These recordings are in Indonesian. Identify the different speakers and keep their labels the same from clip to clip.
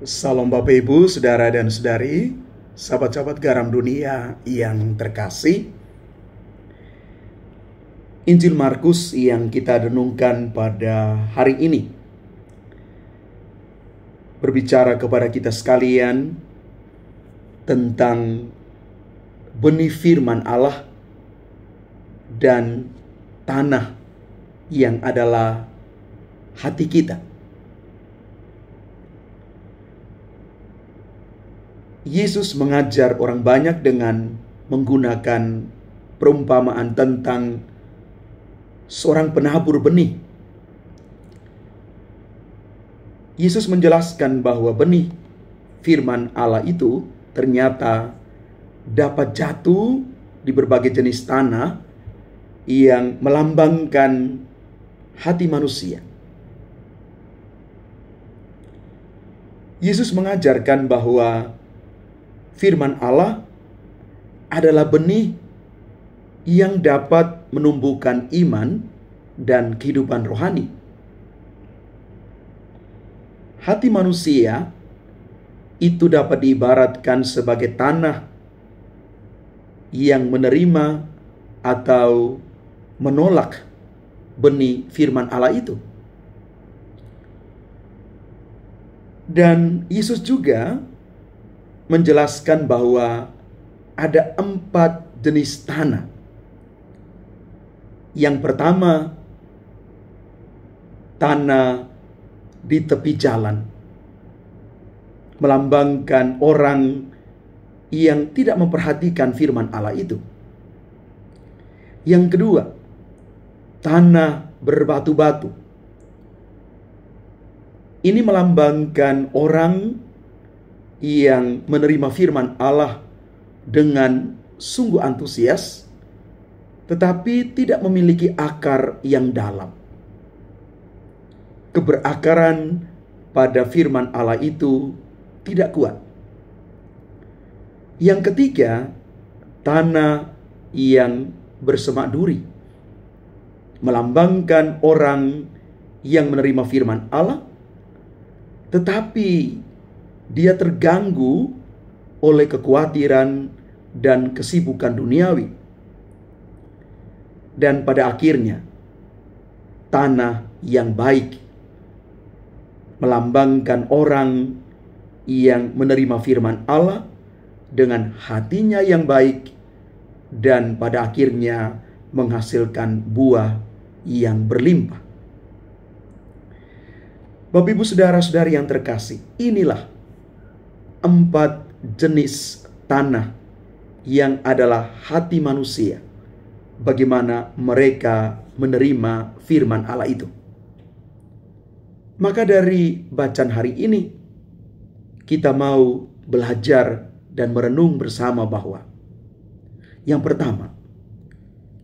Speaker 1: Salam Bapak Ibu, Saudara dan Saudari, sahabat-sahabat garam dunia yang terkasih. Injil Markus yang kita renungkan pada hari ini berbicara kepada kita sekalian tentang benih firman Allah dan tanah yang adalah hati kita. Yesus mengajar orang banyak dengan menggunakan perumpamaan tentang seorang penabur benih. Yesus menjelaskan bahwa benih firman Allah itu ternyata dapat jatuh di berbagai jenis tanah yang melambangkan hati manusia. Yesus mengajarkan bahwa firman Allah adalah benih yang dapat menumbuhkan iman dan kehidupan rohani. Hati manusia itu dapat diibaratkan sebagai tanah yang menerima atau menolak benih firman Allah itu. Dan Yesus juga menjelaskan bahwa ada 4 jenis tanah. Yang pertama, tanah di tepi jalan, melambangkan orang yang tidak memperhatikan firman Allah itu. Yang kedua, tanah berbatu-batu. Ini melambangkan orang yang menerima firman Allah dengan sungguh antusias, tetapi tidak memiliki akar yang dalam. Keberakaran pada firman Allah itu tidak kuat. Yang ketiga, tanah yang bersemak duri, melambangkan orang yang menerima firman Allah, tetapi dia terganggu oleh kekhawatiran dan kesibukan duniawi. Dan pada akhirnya, tanah yang baik, melambangkan orang yang menerima firman Allah dengan hatinya yang baik, dan pada akhirnya menghasilkan buah yang berlimpah. Bapak Ibu Saudara-saudari yang terkasih, inilah 4 jenis tanah yang adalah hati manusia, bagaimana mereka menerima firman Allah itu. Maka dari bacaan hari ini, kita mau belajar dan merenung bersama bahwa yang pertama,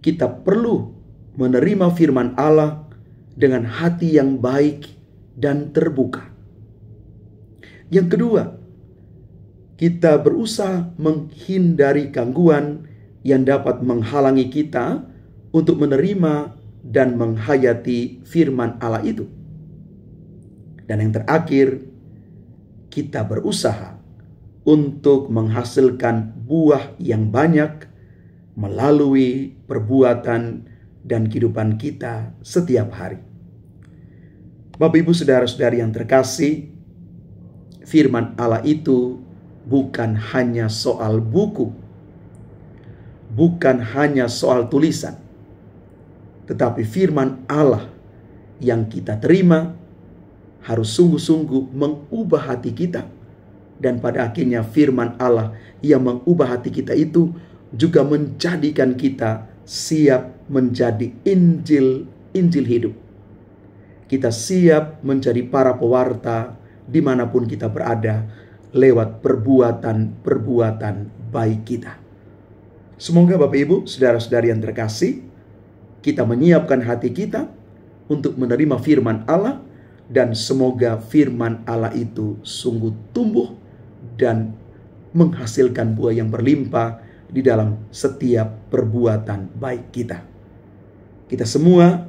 Speaker 1: kita perlu menerima firman Allah dengan hati yang baik dan terbuka. Yang kedua, kita berusaha menghindari gangguan yang dapat menghalangi kita untuk menerima dan menghayati firman Allah itu. Dan yang terakhir, kita berusaha untuk menghasilkan buah yang banyak melalui perbuatan dan kehidupan kita setiap hari. Bapak Ibu Saudara-saudari yang terkasih, firman Allah itu bukan hanya soal buku, bukan hanya soal tulisan, tetapi firman Allah yang kita terima harus sungguh-sungguh mengubah hati kita. Dan pada akhirnya firman Allah yang mengubah hati kita itu juga menjadikan kita siap menjadi Injil hidup. Kita siap menjadi para pewarta dimanapun kita berada, lewat perbuatan baik kita. Semoga Bapak Ibu, Saudara-saudari yang terkasih, kita menyiapkan hati kita untuk menerima firman Allah, dan semoga firman Allah itu sungguh tumbuh dan menghasilkan buah yang berlimpah di dalam setiap perbuatan baik kita. Kita semua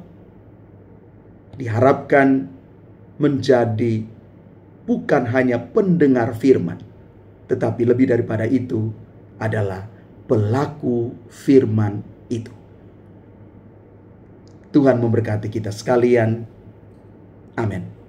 Speaker 1: diharapkan menjadi bukan hanya pendengar firman, tetapi lebih daripada itu adalah pelaku firman itu. Tuhan memberkati kita sekalian. Amin.